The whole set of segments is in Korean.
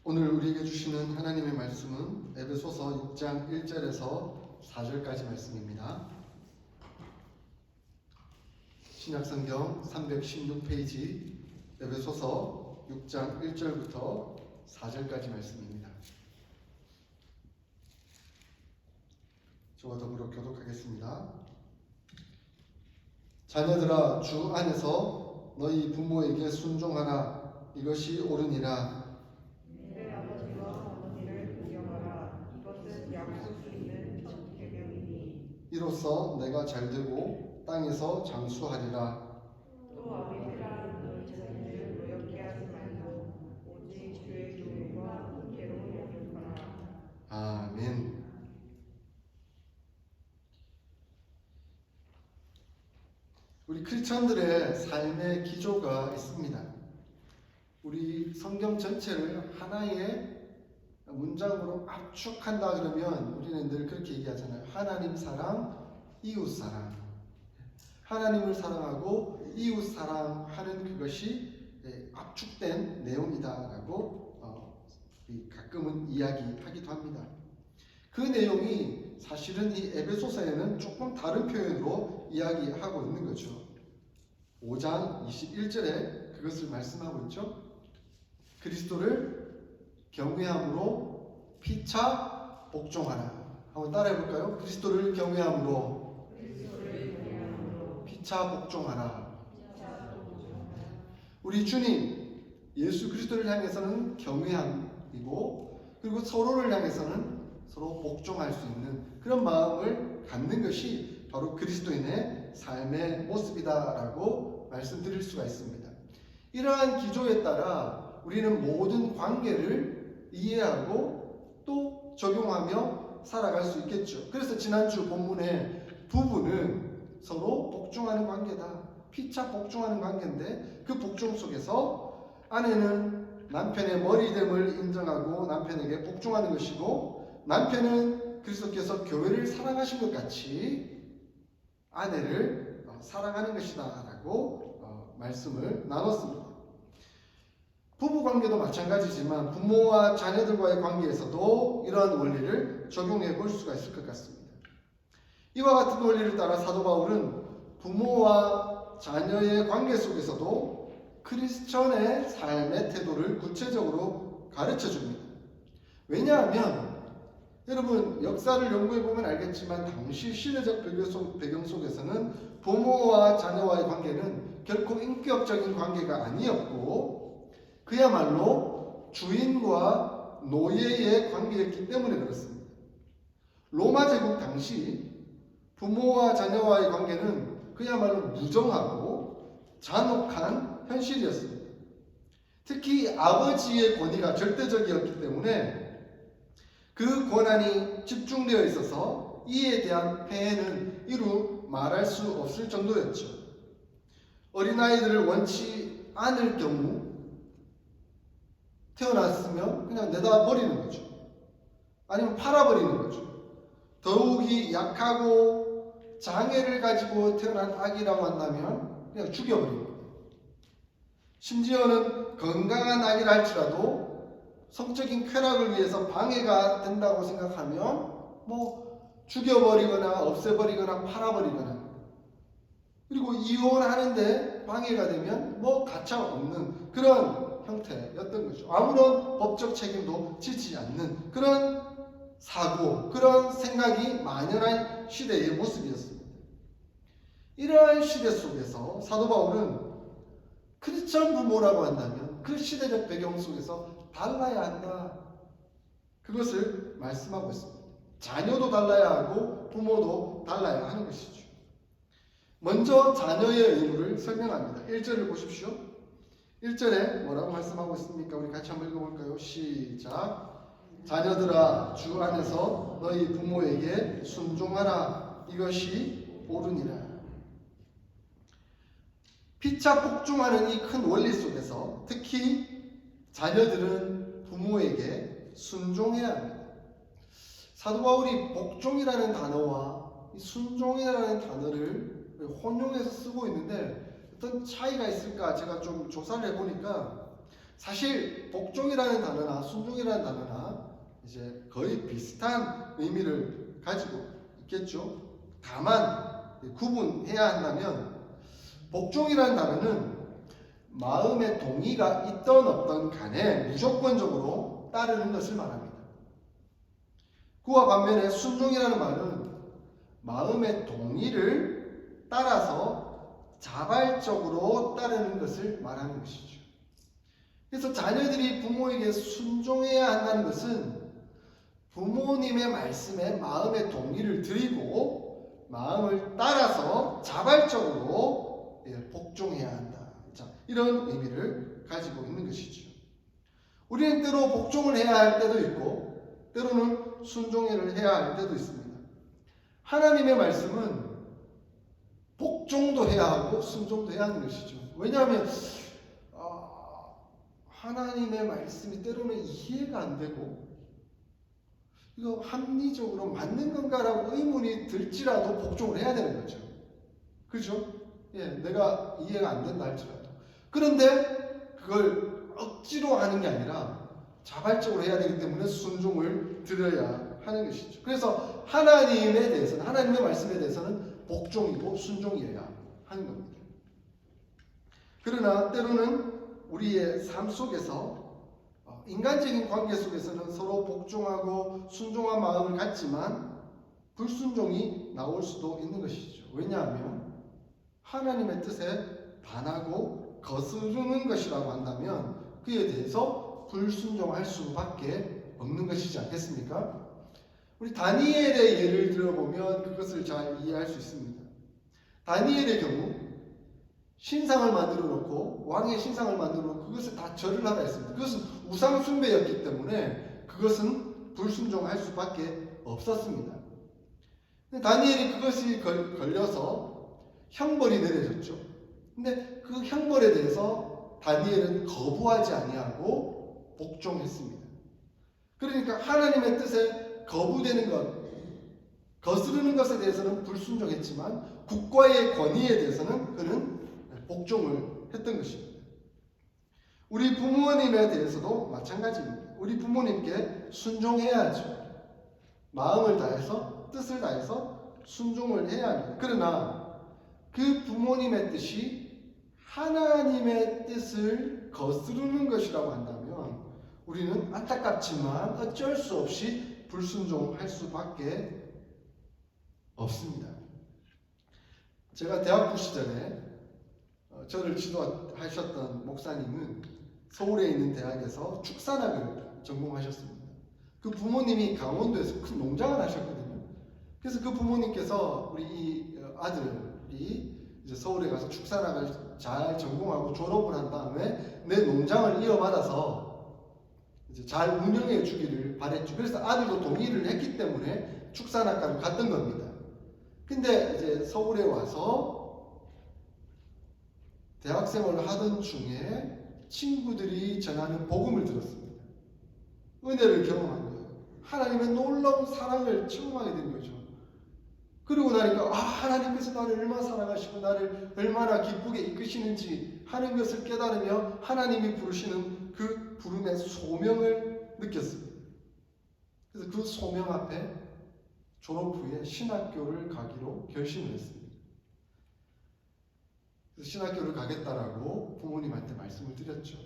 오늘 우리에게 주시는 하나님의 말씀은 에베소서 6장 1절에서 4절까지 말씀입니다. 신약성경 316페이지 에베소서 6장 1절부터 4절까지 말씀입니다. 저와 더불어 교독하겠습니다. 자녀들아, 주 안에서 너희 부모에게 순종하라. 이것이 옳으니라. 내 아버지와 어머니를 존경하라. 이것은 약속이 있는 첫 계명이니. 이로써 내가 잘되고 땅에서 장수하리라. 또 아비들아, 너희 자녀들을 노엽게 하지 말고 오직 주의 교훈과 훈계로 영육하라. 아멘. 우리 크리스천들의 삶의 기조가 있습니다. 우리 성경 전체를 하나의 문장으로 압축한다 그러면 우리는 늘 그렇게 얘기하잖아요. 하나님 사랑, 이웃 사랑. 하나님을 사랑하고 이웃 사랑하는 그것이 압축된 내용이다라고 가끔은 이야기하기도 합니다. 그 내용이 사실은 이 에베소서에는 조금 다른 표현으로 이야기하고 있는 거죠. 5장 21절에 그것을 말씀하고 있죠. 그리스도를 경외함으로 피차 복종하라. 한번 따라해 볼까요? 그리스도를 경외함으로 피차 복종하라. 우리 주님 예수 그리스도를 향해서는 경외함이고, 그리고 서로를 향해서는 서로 복종할 수 있는 그런 마음을 갖는 것이 바로 그리스도인의 삶의 모습이다라고 말씀드릴 수가 있습니다. 이러한 기조에 따라 우리는 모든 관계를 이해하고 또 적용하며 살아갈 수 있겠죠. 그래서 지난주 본문의 부부는 서로 복종하는 관계다. 피차 복종하는 관계인데, 그 복종 속에서 아내는 남편의 머리됨을 인정하고 남편에게 복종하는 것이고, 남편은 그리스도께서 교회를 사랑하신 것 같이 아내를 사랑하는 것이다 라고 말씀을 나눴습니다. 부부관계도 마찬가지지만 부모와 자녀들과의 관계에서도 이러한 원리를 적용해 볼 수가 있을 것 같습니다. 이와 같은 원리를 따라 사도 바울은 부모와 자녀의 관계 속에서도 크리스천의 삶의 태도를 구체적으로 가르쳐 줍니다. 왜냐하면 여러분, 역사를 연구해 보면 알겠지만 당시 시대적 배경 속에서는 부모와 자녀와의 관계는 결코 인격적인 관계가 아니었고, 그야말로 주인과 노예의 관계였기 때문에 그렇습니다. 로마 제국 당시 부모와 자녀와의 관계는 그야말로 무정하고 잔혹한 현실이었습니다. 특히 아버지의 권위가 절대적이었기 때문에 그 권한이 집중되어 있어서 이에 대한 폐해는 이루 말할 수 없을 정도였죠. 어린아이들을 원치 않을 경우 태어났으면 그냥 내다 버리는 거죠. 아니면 팔아버리는 거죠. 더욱이 약하고 장애를 가지고 태어난 아기라고 한다면 그냥 죽여버리는 거예요. 심지어는 건강한 아기라 할지라도 성적인 쾌락을 위해서 방해가 된다고 생각하면 죽여버리거나 없애버리거나 팔아버리거나, 그리고 이혼하는데 방해가 되면 가차 없는 그런 형태였던 거죠. 아무런 법적 책임도 지지 않는 그런 사고, 그런 생각이 만연한 시대의 모습이었습니다. 이러한 시대 속에서 사도 바울은 크리스천 부모라고 한다면 그 시대적 배경 속에서 달라야 한다. 그것을 말씀하고 있습니다. 자녀도 달라야 하고 부모도 달라야 하는 것이죠. 먼저 자녀의 의무를 설명합니다. 1절을 보십시오. 1절에 뭐라고 말씀하고 있습니까? 우리 같이 한번 읽어볼까요? 시작. 자녀들아, 주 안에서 너희 부모에게 순종하라. 이것이 옳으니라. 피차 복종하는 이 큰 원리 속에서 특히 자녀들은 부모에게 순종해야 합니다. 사도 바울이 복종이라는 단어와 순종이라는 단어를 혼용해서 쓰고 있는데 어떤 차이가 있을까 제가 좀 조사를 해보니까 사실 복종이라는 단어나 순종이라는 단어나 이제 거의 비슷한 의미를 가지고 있겠죠. 다만 구분해야 한다면 복종이라는 단어는 마음의 동의가 있던 없던 간에 무조건적으로 따르는 것을 말합니다. 그와 반면에 순종이라는 말은 마음의 동의를 따라서 자발적으로 따르는 것을 말하는 것이죠. 그래서 자녀들이 부모에게 순종해야 한다는 것은 부모님의 말씀에 마음의 동의를 드리고 마음을 따라서 자발적으로 복종해야 한다. 자, 이런 의미를 가지고 있는 것이죠. 우리는 때로 복종을 해야 할 때도 있고 때로는 순종을 해야 할 때도 있습니다. 하나님의 말씀은 복종도 해야 하고 순종도 해야 하는 것이죠. 왜냐하면 하나님의 말씀이 때로는 이해가 안 되고 이거 합리적으로 맞는 건가라고 의문이 들지라도 복종을 해야 되는 거죠. 그죠? 예, 내가 이해가 안 된다 할지라도. 그런데 그걸 억지로 하는 게 아니라 자발적으로 해야 되기 때문에 순종을 드려야 하는 것이죠. 그래서 하나님에 대해서는, 하나님의 말씀에 대해서는 복종이고 순종이어야 하는 겁니다. 그러나 때로는 우리의 삶 속에서 인간적인 관계 속에서는 서로 복종하고 순종한 마음을 갖지만 불순종이 나올 수도 있는 것이죠. 왜냐하면 하나님의 뜻에 반하고 거스르는 것이라고 한다면 그에 대해서 불순종할 수밖에 없는 것이지 않겠습니까? 우리 다니엘의 예를 들어보면 그것을 잘 이해할 수 있습니다. 다니엘의 경우 신상을 만들어 놓고 왕의 신상을 만들어 놓고 그것을 다 절을 하라 했습니다. 그것은 우상 숭배였기 때문에 그것은 불순종할 수밖에 없었습니다. 근데 다니엘이 그것이 걸려서 형벌이 내려졌죠. 근데 그 형벌에 대해서 다니엘은 거부하지 아니하고 복종했습니다. 그러니까 하나님의 뜻에 거부되는 것, 거스르는 것에 대해서는 불순종했지만 국가의 권위에 대해서는 그는 복종을 했던 것입니다. 우리 부모님에 대해서도 마찬가지입니다. 우리 부모님께 순종해야죠. 마음을 다해서 뜻을 다해서 순종을 해야 합니다. 그러나 그 부모님의 뜻이 하나님의 뜻을 거스르는 것이라고 한다면 우리는 안타깝지만 어쩔 수 없이 불순종할 수밖에 없습니다. 제가 대학부 시절에 저를 지도하셨던 목사님은 서울에 있는 대학에서 축산학을 전공하셨습니다. 그 부모님이 강원도에서 큰 농장을 하셨거든요. 그래서 그 부모님께서 우리 이 아들이 이제 서울에 가서 축산학을 잘 전공하고 졸업을 한 다음에 내 농장을 이어받아서 이제 잘 운영해 주기를 바랬죠. 그래서 아들도 동의를 했기 때문에 축산학과를 갔던 겁니다. 근데 이제 서울에 와서 대학생활을 하던 중에 친구들이 전하는 복음을 들었습니다. 은혜를 경험한 거예요. 하나님의 놀라운 사랑을 체험하게 된 거죠. 그러고 나니까 하나님께서 나를 얼마나 사랑하시고 나를 얼마나 기쁘게 이끄시는지 하는 것을 깨달으며 하나님이 부르시는 그 부름의 소명을 느꼈습니다. 그래서 그 소명 앞에 졸업 후에 신학교를 가기로 결심을 했습니다. 그래서 신학교를 가겠다라고 부모님한테 말씀을 드렸죠.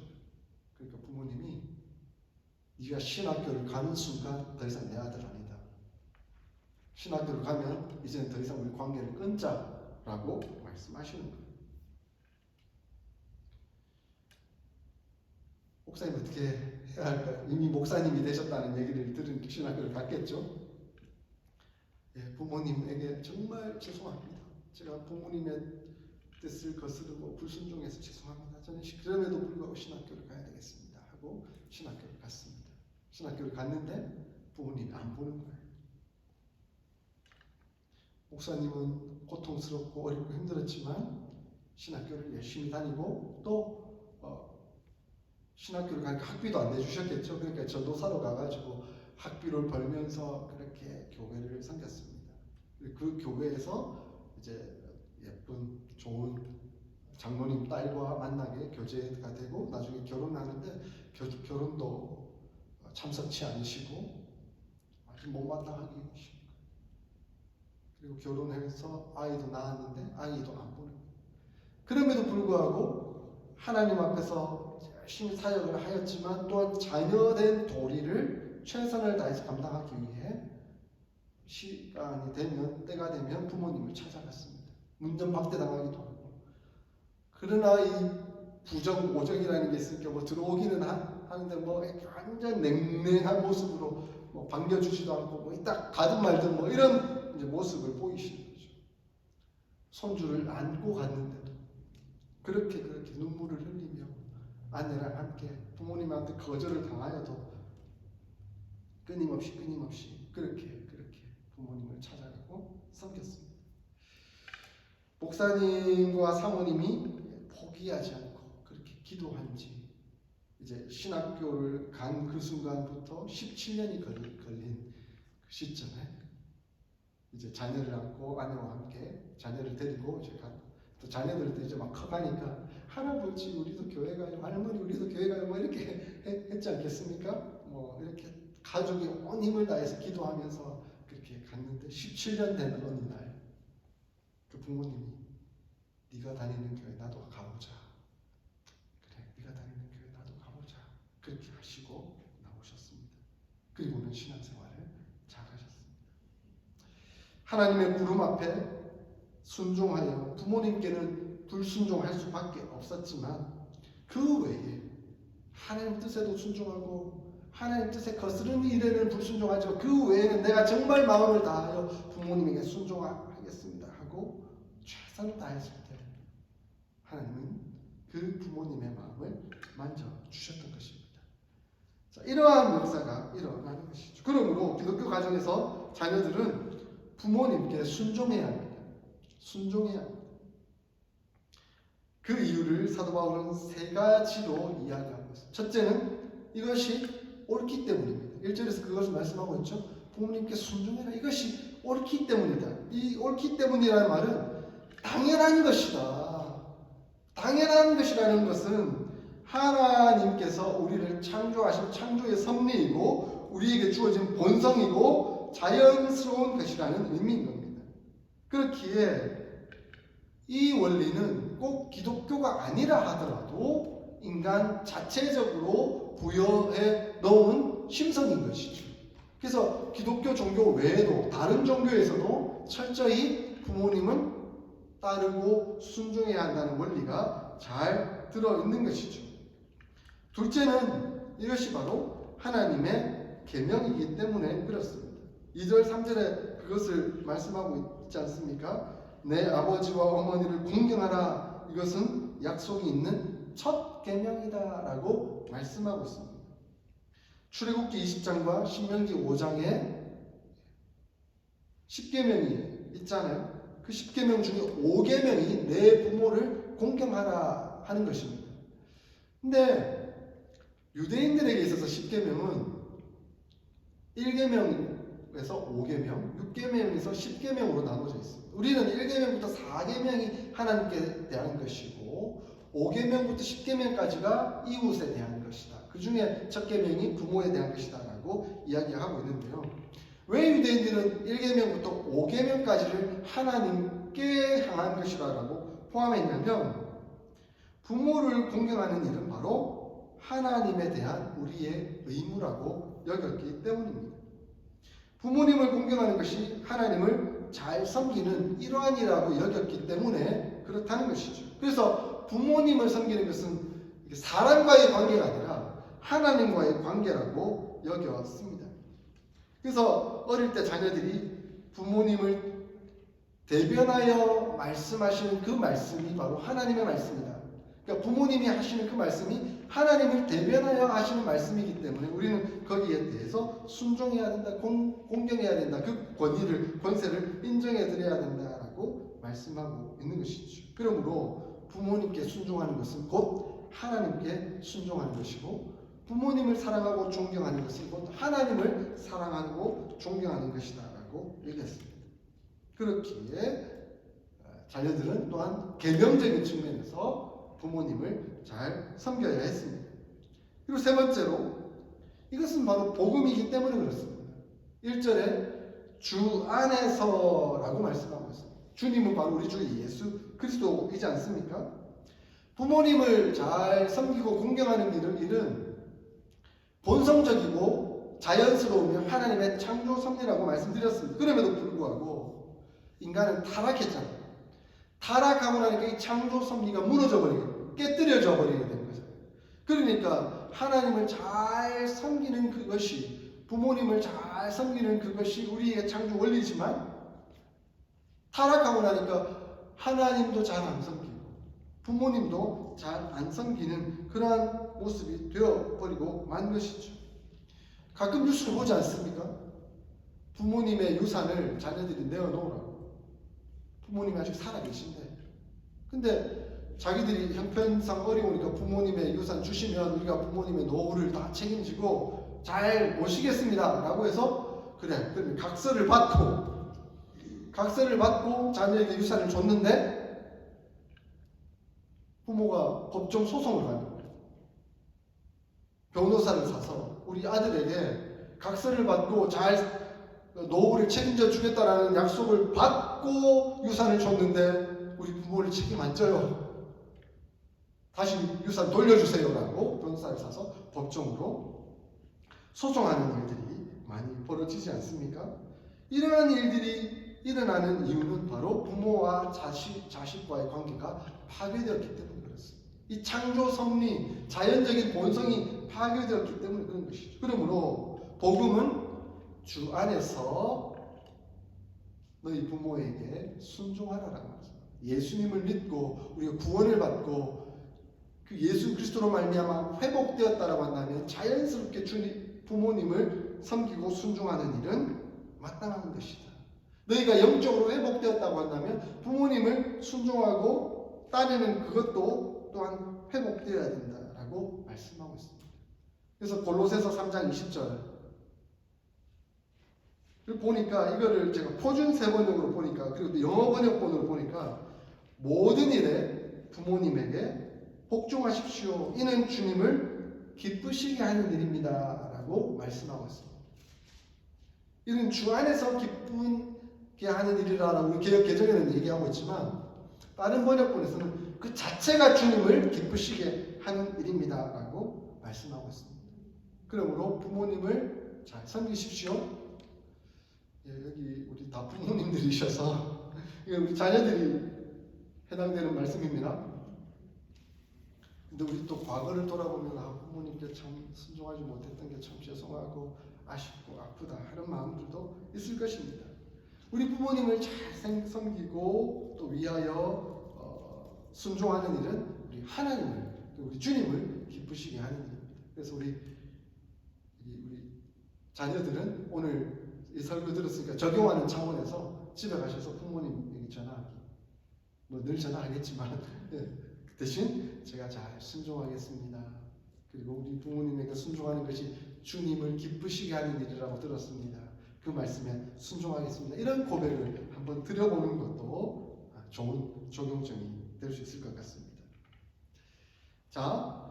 그러니까 부모님이 네가 신학교를 가는 순간 더 이상 내 아들 아니다. 신학교를 가면 이제는 더 이상 우리 관계를 끊자라고 말씀하시는 거예요. 목사님 어떻게 해야 할까요? 이미 목사님이 되셨다는 얘기를 들은 신학교를 갔겠죠. 부모님에게 정말 죄송합니다. 제가 부모님의 뜻을 거스르고 불순종해서 죄송합니다. 저는 그럼에도 불구하고 신학교를 가야 되겠습니다. 하고 신학교를 갔습니다. 신학교를 갔는데 부모님이 안 보는 거예요. 목사님은 고통스럽고 어렵고 힘들었지만 신학교를 열심히 다니고 또 신학교를 가니까 학비도 안 내주셨겠죠. 그러니까 전도사로 가가지고 학비를 벌면서 그렇게 교회를 섬겼습니다. 그 교회에서 이제 예쁜 좋은 장모님 딸과 만나게 교제가 되고 나중에 결혼하는데 결혼도 참석치 않으시고 아주 못마땅하게 계십니다. 그리고 결혼해서 아이도 낳았는데 아이도 안 보는 거예요. 그럼에도 불구하고 하나님 앞에서 열심히 사역을 하였지만 또한 자녀된 도리를 최선을 다해서 감당하기 위해 시간이 되면 때가 되면 부모님을 찾아갔습니다. 문전박대당하기도 하고. 그러나 이 부정오정이라는 게 있으니까 뭐 들어오기는 하는데 뭐 완전 냉랭한 모습으로 뭐 반겨주지도 않고 뭐 딱 가든 말든 뭐 이런 이제 모습을 보이시는 거죠. 손주를 안고 갔는데도 그렇게 눈물을 흘리며 아내랑 함께 부모님한테 거절을 당하여도 끊임없이 그렇게 부모님을 찾아가고 섬겼습니다. 목사님과 사모님이 포기하지 않고 그렇게 기도한 지 이제 신학교를 간 그 순간부터 17년이 걸린 그 시점에 이제 자녀를 안고 아내와 함께 자녀를 데리고 이제 또 자녀들도 이제 막 커가니까 할아버지 우리도 교회 가요, 할머니 우리도 교회 가요, 뭐 이렇게 했지 않겠습니까? 뭐 이렇게 가족이 온 힘을 다해서 기도하면서 그렇게 갔는데 17년 되는 어느 날 그 부모님이 네가 다니는 교회 나도 가보자. 그래, 네가 다니는 교회 나도 가보자. 그렇게 하시고 나오셨습니다. 그리고는 신앙생활을 잘하셨습니다. 하나님의 부름 앞에 순종하여 부모님께는 불순종할 수밖에 없었지만 그 외에 하나님 뜻에도 순종하고 하나님 뜻에 거스르는 일에는 불순종하지만 그 외에는 내가 정말 마음을 다하여 부모님에게 순종하겠습니다 하고 최선을 다했을 때 하나님은 그 부모님의 마음을 만져주셨던 것입니다. 자, 이러한 역사가 일어나는 것이죠. 그러므로 기독교 가정에서 자녀들은 부모님께 순종해야 합니다. 순종해야 합니다. 그 이유를 사도 바울은 세 가지로 이야기하고 있습니다. 첫째는 이것이 옳기 때문입니다. 1절에서 그것을 말씀하고 있죠. 부모님께 순종해라. 이것이 옳기 때문이다. 이 옳기 때문이라는 말은 당연한 것이다. 당연한 것이라는 것은 하나님께서 우리를 창조하신 창조의 섭리이고 우리에게 주어진 본성이고 자연스러운 것이라는 의미인 겁니다. 그렇기에 이 원리는 꼭 기독교가 아니라 하더라도 인간 자체적으로 부여해 놓은 심성인 것이죠. 그래서 기독교 종교 외에도 다른 종교에서도 철저히 부모님은 따르고 순종해야 한다는 원리가 잘 들어있는 것이죠. 둘째는 이것이 바로 하나님의 계명이기 때문에 그렇습니다. 2절 3절에 그것을 말씀하고 있지 않습니까? 내 아버지와 어머니를 공경하라. 이것은 약속이 있는 첫 계명이다 라고 말씀하고 있습니다. 출애굽기 20장과 신명기 5장에 10계명이 있잖아요. 그 10계명 중에 5계명이 내 부모를 공경하라 하는 것입니다. 근데 유대인들에게 있어서 10계명은 1계명에서 5계명, 6계명에서 10계명으로 나눠져 있습니다. 우리는 1계명부터 4계명이 하나님께 대한 것이고 5계명부터 10계명까지가 이웃에 대한 것이다. 그 중에 첫 계명이 부모에 대한 것이다 라고 이야기하고 있는데요. 왜 유대인들은 1계명부터 5계명까지를 하나님께 향한 것이라고 포함했냐면 부모를 공경하는 일은 바로 하나님에 대한 우리의 의무라고 여겼기 때문입니다. 부모님을 공경하는 것이 하나님을 잘 섬기는 일환이라고 여겼기 때문에 그렇다는 것이죠. 그래서 부모님을 섬기는 것은 사람과의 관계가 아니라 하나님과의 관계라고 여겼습니다. 그래서 어릴 때 자녀들이 부모님을 대변하여 말씀하시는 그 말씀이 바로 하나님의 말씀이다. 그러니까 부모님이 하시는 그 말씀이 하나님을 대변하여 하시는 말씀이기 때문에 우리는 거기에 대해서 순종해야 된다, 공경해야 된다, 그 권세를 인정해 드려야 된다라고 말씀하고 있는 것이죠. 그러므로 부모님께 순종하는 것은 곧 하나님께 순종하는 것이고 부모님을 사랑하고 존경하는 것은 곧 하나님을 사랑하고 존경하는 것이다라고 얘기했습니다. 그렇기에 자녀들은 또한 계명적인 측면에서 부모님을 잘 섬겨야 했습니다. 그리고 세 번째로 이것은 바로 복음이기 때문에 그렇습니다. 1절에 주 안에서라고 말씀하고 있습니다. 주님은 바로 우리 주 예수 그리스도이지 않습니까? 부모님을 잘 섬기고 공경하는 일은 본성적이고 자연스러우며 하나님의 창조 섭리라고 말씀드렸습니다. 그럼에도 불구하고 인간은 타락했잖아요. 타락하고 나니까 이 창조 섭리가 무너져 버리게, 깨뜨려져 버리게 되는 거죠. 그러니까 하나님을 잘 섬기는 그것이, 부모님을 잘 섬기는 그것이 우리의 창조 원리지만 타락하고 나니까 하나님도 잘 안 섬기고 부모님도 잘 안 섬기는 그러한 모습이 되어버리고 만 것이죠. 가끔 뉴스를 보지 않습니까? 부모님의 유산을 자녀들이 내어놓으라고. 부모님이 아직 살아계신데. 근데 자기들이 형편상 어려우니까 부모님의 유산 주시면 우리가 부모님의 노후를 다 책임지고 잘 모시겠습니다 라고 해서 그래, 그러면 각서를 받고 자녀에게 유산을 줬는데 부모가 법정 소송을 하는 거예요. 변호사를 사서 우리 아들에게 각서를 받고 잘 노후를 책임져 주겠다라는 약속을 받고 유산을 줬는데 우리 부모를 책임 안 져요. 다시 유산 돌려주세요라고 변호사를 사서 법정으로 소송하는 일들이 많이 벌어지지 않습니까? 이러한 일들이 일어나는 이유는 바로 부모와 자식과의 관계가 파괴되었기 때문에 그렇습니다. 이 창조 섭리, 자연적인 본성이 파괴되었기 때문에 그런 것이죠. 그러므로 복음은 주 안에서 너희 부모에게 순종하라라는 거죠. 예수님을 믿고 우리가 구원을 받고 그 예수 그리스도로 말미암아 회복되었다라고 한다면 자연스럽게 주님 부모님을 섬기고 순종하는 일은 마땅한 것이다. 너희가 영적으로 회복되었다고 한다면 부모님을 순종하고 따르는 그것도 또한 회복되어야 된다라고 말씀하고 있습니다. 그래서 골로새서 3장 20절 보니까 이거를 제가 표준 세번역으로 보니까 그리고 또 영어 번역본으로 보니까 모든 일에 부모님에게 복종하십시오. 이는 주님을 기쁘시게 하는 일입니다. 라고 말씀하고 있습니다. 이는 주 안에서 기쁘게 하는 일이라고 개역 개정에는 얘기하고 있지만 다른 번역본에서는 그 자체가 주님을 기쁘시게 하는 일입니다. 라고 말씀하고 있습니다. 그러므로 부모님을 잘 섬기십시오. 여기 우리 다 부모님들이셔서 우리 자녀들이 해당되는 말씀입니다. 근데 우리 또 과거를 돌아보면 부모님께 참 순종하지 못했던 게 참 죄송하고 아쉽고 아프다 하는 마음들도 있을 것입니다. 우리 부모님을 잘 섬기고 또 위하여 순종하는 일은 우리 하나님을 또 우리 주님을 기쁘시게 하는 일입니다. 그래서 우리 자녀들은 오늘 이 설교 들었으니까 적용하는 차원에서 집에 가셔서 부모님에게 전화하기. 뭐 늘 전화하겠지만 대신 제가 잘 순종하겠습니다. 그리고 우리 부모님에게 순종하는 것이 주님을 기쁘시게 하는 일이라고 들었습니다. 그 말씀에 순종하겠습니다. 이런 고백을 한번 드려보는 것도 좋은 적용점이 될 수 있을 것 같습니다. 자,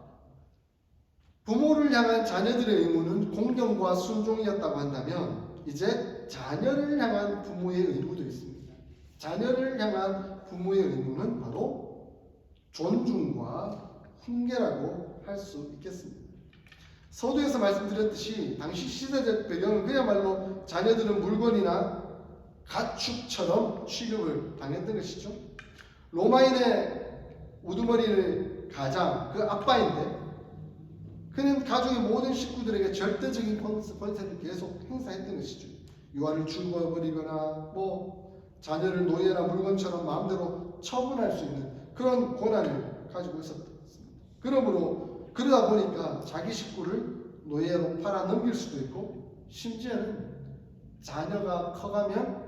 부모를 향한 자녀들의 의무는 공경과 순종이었다고 한다면 이제 자녀를 향한 부모의 의무도 있습니다. 자녀를 향한 부모의 의무는 바로 존중과 훈계라고 할 수 있겠습니다. 서두에서 말씀드렸듯이 당시 시대적 배경은 그야말로 자녀들은 물건이나 가축처럼 취급을 당했던 것이죠. 로마인의 우두머리의 가장, 그 아빠인데 그는 가족의 모든 식구들에게 절대적인 권세를 계속 행사했던 것이죠. 유아를 죽어버리거나 자녀를 노예나 물건처럼 마음대로 처분할 수 있는 그런 권한을 가지고 있었습니다. 그러다 보니까 자기 식구를 노예로 팔아 넘길 수도 있고 심지어는 자녀가 커가면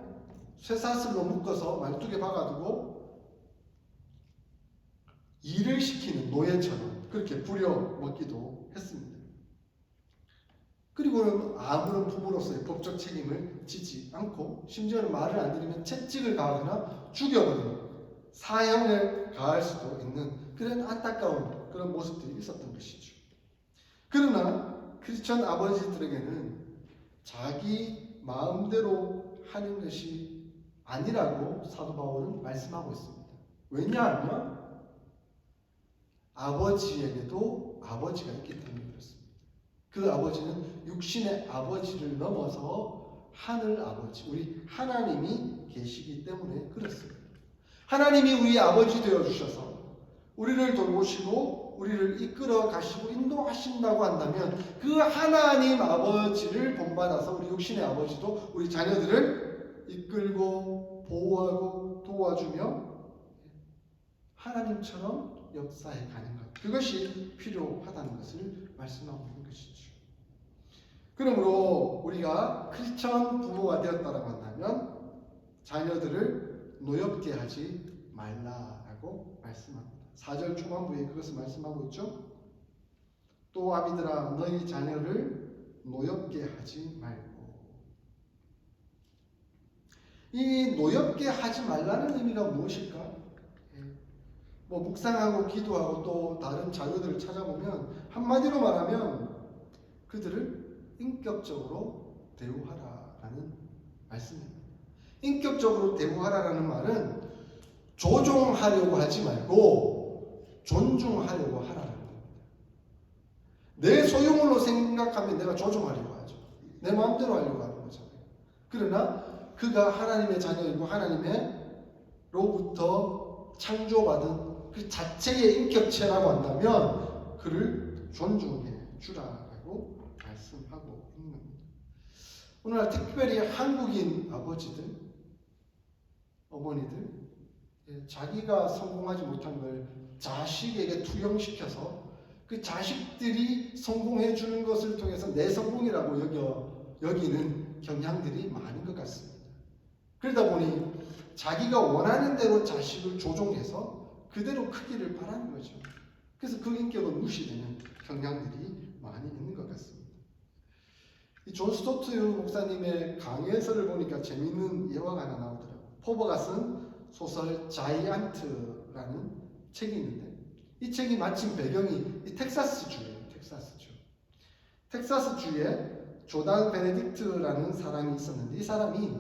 쇠사슬로 묶어서 말뚝에 박아두고 일을 시키는 노예처럼 그렇게 부려먹기도 했습니다. 그리고는 아무런 부모로서의 법적 책임을 지지 않고 심지어는 말을 안 들으면 채찍을 가하거나 죽여버리는 사형을 가할 수도 있는 그런 안타까운 그런 모습들이 있었던 것이죠. 그러나 크리스천 아버지들에게는 자기 마음대로 하는 것이 아니라고 사도 바울은 말씀하고 있습니다. 왜냐하면 아버지에게도 아버지가 있기 때문에 그렇습니다. 그 아버지는 육신의 아버지를 넘어서 하늘 아버지, 우리 하나님이 계시기 때문에 그렇습니다. 하나님이 우리 아버지 되어주셔서 우리를 돌보시고 우리를 이끌어 가시고 인도하신다고 한다면 그 하나님 아버지를 본받아서 우리 육신의 아버지도 우리 자녀들을 이끌고 보호하고 도와주며 하나님처럼 역사해 가는 것, 그것이 필요하다는 것을 말씀하고 있는 것이죠. 그러므로 우리가 크리스천 부모가 되었다고 한다면 자녀들을 노엽게 하지 말라라고 말씀합니다. 4절 초반부에 그것을 말씀하고 있죠. 또 아비들아 너희 자녀를 노엽게 하지 말고. 이 노엽게 하지 말라는 의미가 무엇일까? 뭐 묵상하고 기도하고 또 다른 자료들을 찾아보면 한마디로 말하면 그들을 인격적으로 대우하라라는 말씀입니다. 인격적으로 대우하라라는 말은 조종하려고 하지 말고 존중하려고 하라는 겁니다. 내 소유물로 생각하면 내가 조종하려고 하죠. 내 마음대로 하려고 하는 거잖아요. 그러나 그가 하나님의 자녀이고 하나님으로부터 창조받은 그 자체의 인격체라고 한다면 그를 존중해 주라라고 말씀하고 있는 겁니다. 오늘날 특별히 한국인 아버지들, 어머니들 자기가 성공하지 못한 걸 자식에게 투영시켜서 그 자식들이 성공해 주는 것을 통해서 내 성공이라고 여기는 경향들이 많은 것 같습니다. 그러다 보니 자기가 원하는 대로 자식을 조종해서 그대로 크기를 바라는 거죠. 그래서 그 인격은 무시되는 경향들이 많이 있는 것 같습니다. 이 존 스토트 목사님의 강해서를 보니까 재미있는 예화가 하나 나오더라고요. 포버가 쓴 소설 자이언트라는 책이 있는데 이 책이 마침 배경이 이 텍사스주예요. 텍사스주에 조단 베네딕트라는 사람이 있었는데 이 사람이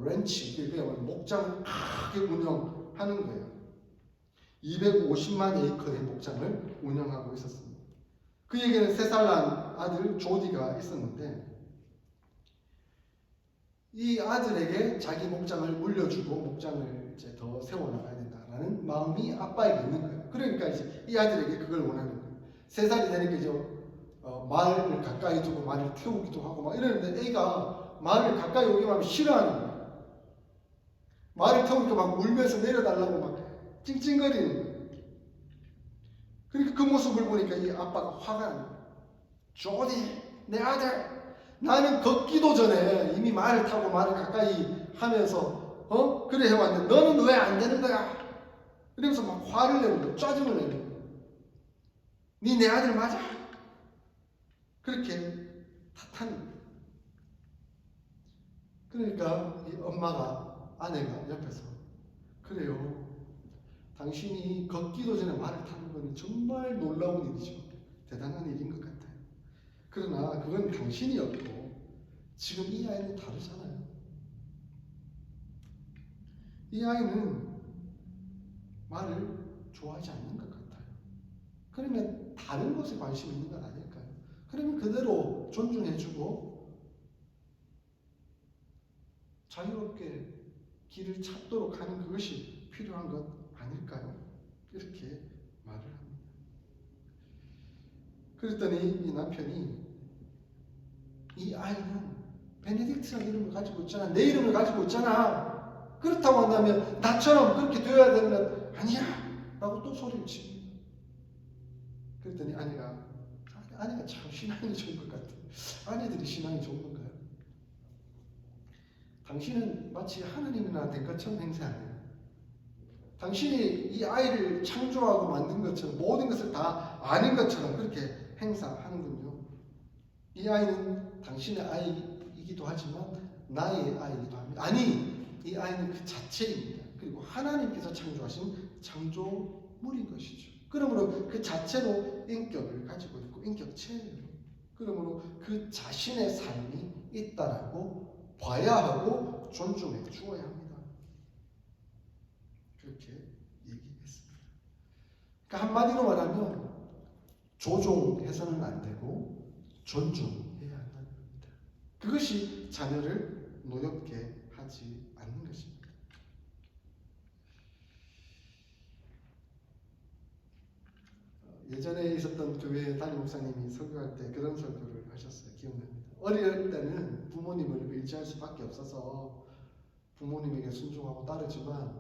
렌치, 그러니까 목장을 크게 운영하는 거예요. 250만 에이커의 목장을 운영하고 있었습니다. 그에게는 3살 난 아들 조디가 있었는데 이 아들에게 자기 목장을 물려주고 목장을 이제 더 세워나가야 된다라는 마음이 아빠에게 있는 거예요. 그러니까 이제 이 아들에게 그걸 원하는 거예요. 3살이 되니까 이제 말을 가까이 두고 말을 태우기도 하고 막 이러는데 애가 말을 가까이 오기만 하면 싫어하는 거예요. 말을 태우니까 막 울면서 내려달라고 막 찡찡거리는 거예요. 그러니까 그 모습을 보니까 이 아빠가 화가 나는 거예요. 조디, 내 아들, 나는 걷기도 전에 이미 말을 타고 말을 가까이 하면서 그래 해왔는데 너는 왜 안 되는 거야? 이러면서 막 화를 내는 거예요. 짜증을 내는 거예요. 니 내 아들 맞아? 그렇게 탓하는 거예요. 그러니까 이 엄마가, 아내가 옆에서 그래요. 당신이 걷기도 전에 말을 타는 건 정말 놀라운 일이죠. 대단한 일인 것 같아요. 그러나 그건 당신이었고 지금 이 아이는 다르잖아요. 이 아이는 말을 좋아하지 않는 것 같아요. 그러면 다른 것에 관심 있는 건 아닐까요? 그러면 그대로 존중해주고 자유롭게 길을 찾도록 하는 그것이 필요한 것 아닐까요? 이렇게 말을 합니다. 그랬더니 이 남편이 이 아이는 베네딕트라는 이름을 가지고 있잖아. 내 이름을 가지고 있잖아. 그렇다고 한다면 나처럼 그렇게 되어야 되는 건 아니야 라고 또 소리를 칩니다. 그랬더니 아내가 참 신앙이 좋은 것 같아. 아내들이 신앙이 좋은 건가요? 당신은 마치 하나님이나 된 것처럼 행세하네요. 당신이 이 아이를 창조하고 만든 것처럼 모든 것을 다 아는 것처럼 그렇게 행사하는군요. 이 아이는 당신의 아이이기도 하지만 나의 아이이기도 합니다. 아니, 이 아이는 그 자체입니다. 그리고 하나님께서 창조하신 창조물인 것이죠. 그러므로 그 자체로 인격을 가지고 있고 인격체예요. 그러므로 그 자신의 삶이 있다라고 봐야 하고 존중해 주어야 합니다. 그렇게 얘기했습니다. 그러니까 한마디로 말하면 조종해서는 안 되고 존중해야 한다는 겁니다. 그것이 자녀를 노엽게 하지 않는 것입니다. 예전에 있었던 교회 담임 목사님이 설교할 때 그런 설교를 하셨어요. 기억납니다. 어릴 때는 부모님을 의지할 수밖에 없어서 부모님에게 순종하고 따르지만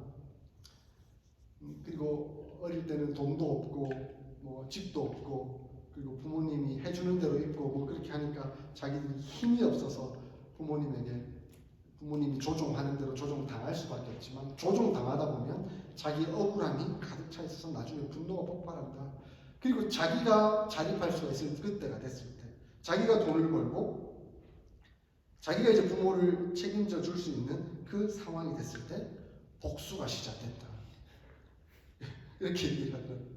그리고 어릴 때는 돈도 없고 뭐 집도 없고 그리고 부모님이 해주는 대로 입고 뭐 그렇게 하니까 자기들이 힘이 없어서 부모님이 조종하는 대로 조종당할 수밖에 없지만 조종당하다 보면 자기 억울함이 가득 차 있어서 나중에 분노가 폭발한다. 그리고 자기가 자립할 수가 있을 그때가 됐을 때 자기가 돈을 벌고 자기가 이제 부모를 책임져 줄 수 있는 그 상황이 됐을 때 복수가 시작됐다. 이렇게 얘기를 하더라고요.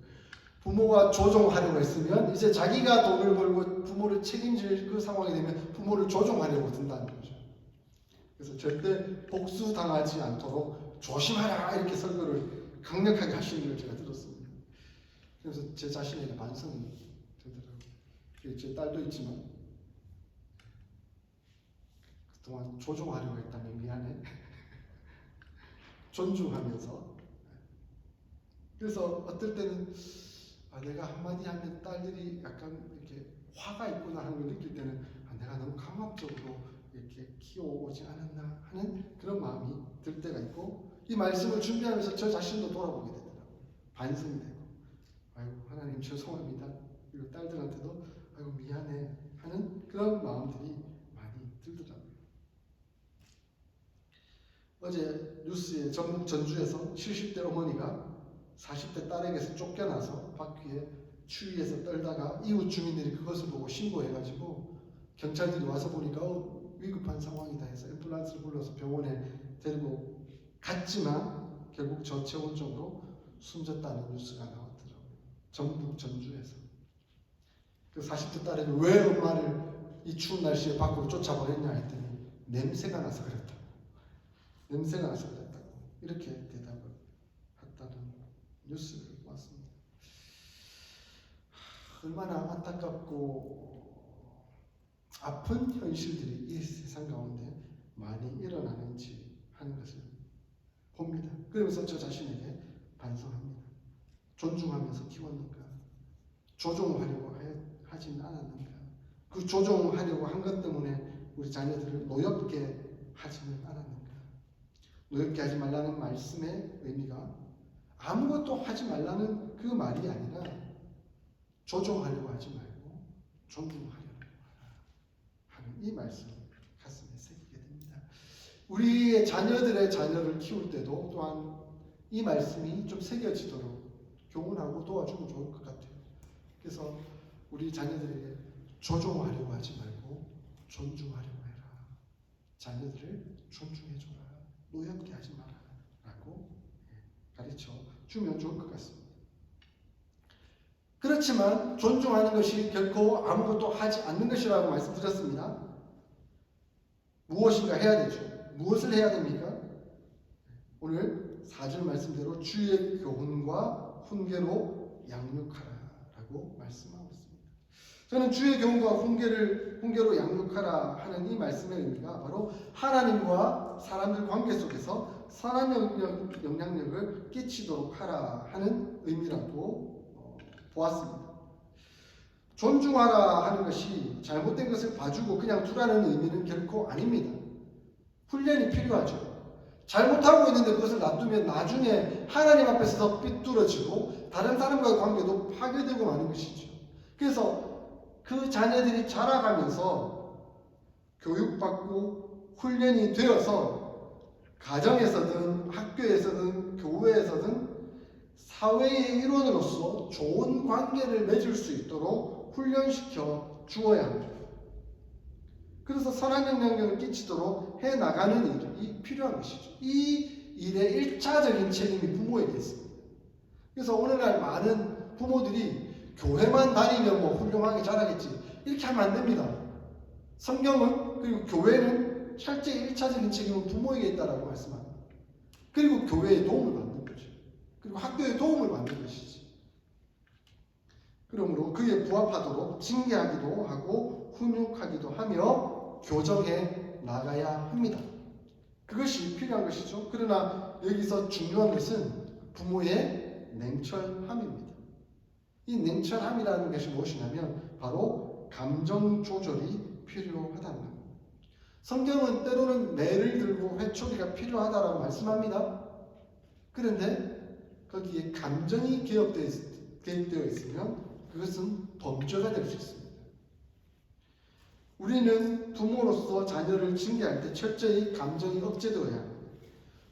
부모가 조종하려고 했으면 이제 자기가 돈을 벌고 부모를 책임질 그 상황이 되면 부모를 조종하려고 든다는 거죠. 그래서 절대 복수당하지 않도록 조심하라 이렇게 설교를 강력하게 하시는 걸 제가 들었습니다. 그래서 제 자신에게 반성이 되더라고요. 제 딸도 있지만 그동안 조종하려고 했다면 미안해. 존중하면서. 그래서 어떨 때는 내가 한마디 하면 딸들이 약간 이렇게 화가 있구나 하는 걸 느낄 때는 내가 너무 강압적으로 이렇게 키워오지 않았나 하는 그런 마음이 들 때가 있고 이 말씀을 준비하면서 저 자신도 돌아보게 되더라고요. 반성이 되고 아이고 하나님 죄송합니다. 그리고 딸들한테도 아이고 미안해 하는 그런 마음들이 많이 들더라고요. 어제 뉴스에 전북 전주에서 70대 어머니가 40대 딸에게서 쫓겨나서 바퀴에 추위에서 떨다가 이웃 주민들이 그것을 보고 신고해가지고 경찰들이 와서 보니까 위급한 상황이다 해서 앰뷸런스를 불러서 병원에 데리고 갔지만 결국 저체온증으로 숨졌다는 뉴스가 나왔더라고요. 전북 전주에서. 그 40대 딸에게 왜 엄마를 이 추운 날씨에 밖으로 쫓아버렸냐 했더니 냄새가 나서 그랬다고. 냄새가 나서 그랬다고. 이렇게 대답을 했다는 뉴스를 봤습니다. 얼마나 안타깝고 아픈 현실들이 이 세상 가운데 많이 일어나는지 하는 것을 봅니다. 그러면서 저 자신에게 반성합니다. 존중하면서 키웠는가? 조종하려고 하진 않았는가? 그 조종하려고 한 것 때문에 우리 자녀들을 노엽게 하지는 않았는가? 노엽게 하지 말라는 말씀의 의미가 아무것도 하지 말라는 그 말이 아니라 조종하려고 하지 말고 존중하려고 하는 이 말씀을 가슴에 새기게 됩니다. 우리의 자녀들의 자녀를 키울 때도 또한 이 말씀이 좀 새겨지도록 교훈하고 도와주면 좋을 것 같아요. 그래서 우리 자녀들에게 조종하려고 하지 말고 존중하려고 해라. 자녀들을 존중해줘라. 노엽게 하지 마라. 라고 가르쳐 주면 좋을 것 같습니다. 그렇지만 존중하는 것이 결코 아무것도 하지 않는 것이라고 말씀드렸습니다. 무엇인가 해야 되죠. 무엇을 해야 됩니까? 오늘 4절 말씀대로 주의 교훈과 훈계로 양육하라라고 말씀하고 있습니다. 저는 주의 교훈과 훈계로 양육하라 하는 이 말씀의 의미가 바로 하나님과 사람들 관계 속에서 선한 영향력을 끼치도록 하라 하는 의미라고 보았습니다. 존중하라 하는 것이 잘못된 것을 봐주고 그냥 두라는 의미는 결코 아닙니다. 훈련이 필요하죠. 잘못하고 있는데 그것을 놔두면 나중에 하나님 앞에서 삐뚤어지고 다른 사람과의 관계도 파괴되고 마는 것이죠. 그래서 그 자녀들이 자라가면서 교육받고 훈련이 되어서 가정에서든 학교에서든 교회에서든 사회의 일원으로서 좋은 관계를 맺을 수 있도록 훈련시켜 주어야 합니다. 그래서 선한 영향력을 끼치도록 해나가는 일이 필요한 것이죠. 이 일의 1차적인 책임이 부모에게 있습니다. 그래서 오늘날 많은 부모들이 교회만 다니면 뭐 훌륭하게 자라겠지 이렇게 하면 안 됩니다. 성경은 그리고 교회는 실제 1차적인 책임은 부모에게 있다라고 말씀합니다. 그리고 교회의 도움을 받는 거죠. 그리고 학교의 도움을 받는 것이지. 그러므로 그에 부합하도록 징계하기도 하고 훈육하기도 하며 교정해 나가야 합니다. 그것이 필요한 것이죠. 그러나 여기서 중요한 것은 부모의 냉철함입니다. 이 냉철함이라는 것이 무엇이냐면 바로 감정 조절이 필요하다는 겁니다. 성경은 때로는 매를 들고 회초리가 필요하다라고 말씀합니다. 그런데 거기에 감정이 개입되어 있으면 그것은 범죄가 될 수 있습니다. 우리는 부모로서 자녀를 징계할 때 철저히 감정이 억제되어야 합니다.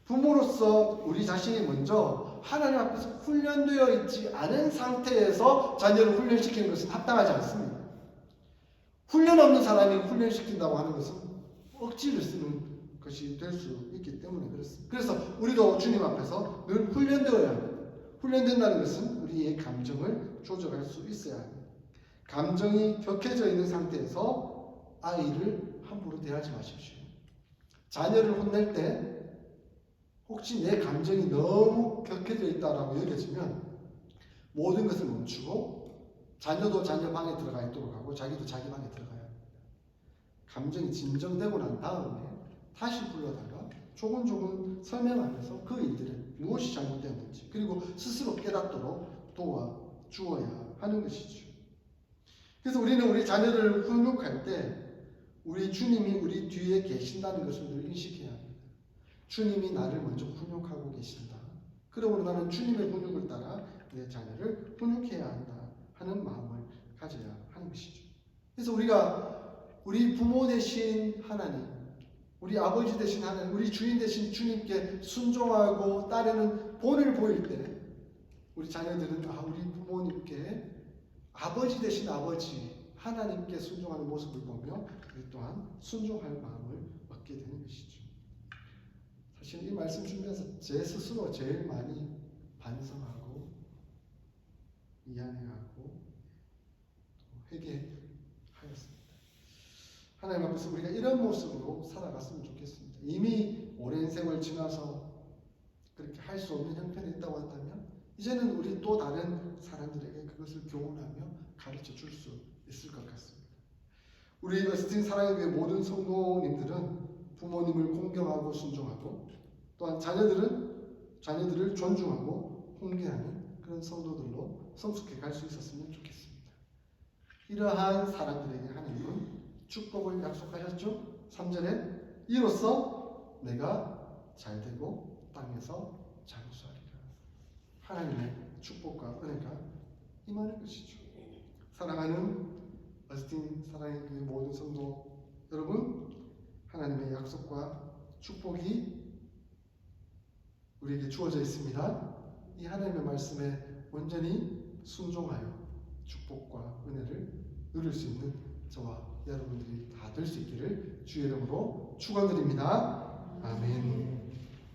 부모로서 우리 자신이 먼저 하나님 앞에서 훈련되어 있지 않은 상태에서 자녀를 훈련시키는 것은 합당하지 않습니다. 훈련 없는 사람이 훈련시킨다고 하는 것은 억지를 쓰는 것이 될 수 있기 때문에 그렇습니다. 그래서 우리도 주님 앞에서 늘 훈련되어야 합니다. 훈련된다는 것은 우리의 감정을 조절할 수 있어야 합니다. 감정이 격해져 있는 상태에서 아이를 함부로 대하지 마십시오. 자녀를 혼낼 때 혹시 내 감정이 너무 격해져 있다라고 여겨지면 모든 것을 멈추고 자녀도 자녀 방에 들어가 있도록 하고 자기도 자기 방에 들어가야 합니다. 감정이 진정되고 난 다음에 다시 불러다가 조금조금 설명하면서 그 일들은 무엇이 잘못되었는지 그리고 스스로 깨닫도록 도와주어야 하는 것이죠. 그래서 우리는 우리 자녀를 훈육할 때 우리 주님이 우리 뒤에 계신다는 것을 늘 인식해야 합니다. 주님이 나를 먼저 훈육하고 계신다. 그러므로 나는 주님의 훈육을 따라 내 자녀를 훈육해야 한다 하는 마음을 가져야 하는 것이죠. 그래서 우리 부모 되신 하나님, 우리 아버지 되신 하나님, 우리 주인 되신 주님께 순종하고 따르는 본을 보일 때 우리 자녀들은 우리 부모님께 아버지 되신 아버지 하나님께 순종하는 모습을 보며 우리 또한 순종할 마음을 얻게 되는 것이죠. 사실 이 말씀 주면서 제 스스로 제일 많이 반성하고 미안해하고 회개하였습니다. 하나님 앞에서 우리가 이런 모습으로 살아갔으면 좋겠습니다. 이미 오랜 세월 지나서 그렇게 할 수 없는 형편이 있다고 한다면 이제는 우리 또 다른 사람들에게 그것을 교훈하며 가르쳐 줄 수 있을 것 같습니다. 우리 어스틴 사랑의 교회 모든 성도님들은 부모님을 공경하고 순종하고 또한 자녀들을 존중하고 훈계하는 그런 성도들로 성숙해 갈 수 있었으면 좋겠습니다. 이러한 사람들에게 하나님은 축복을 약속하셨죠? 3절에 이로써 내가 잘되고 땅에서 장수하리라. 하나님의 축복과 은혜가 임하는 것이죠. 사랑하는 어스틴 사랑의 교회 모든 성도 여러분, 하나님의 약속과 축복이 우리에게 주어져 있습니다. 이 하나님의 말씀에 온전히 순종하여 축복과 은혜를 누릴 수 있는 저와 여러분들이 다 될 수 있기를 주의 이름으로 축원드립니다. 아멘.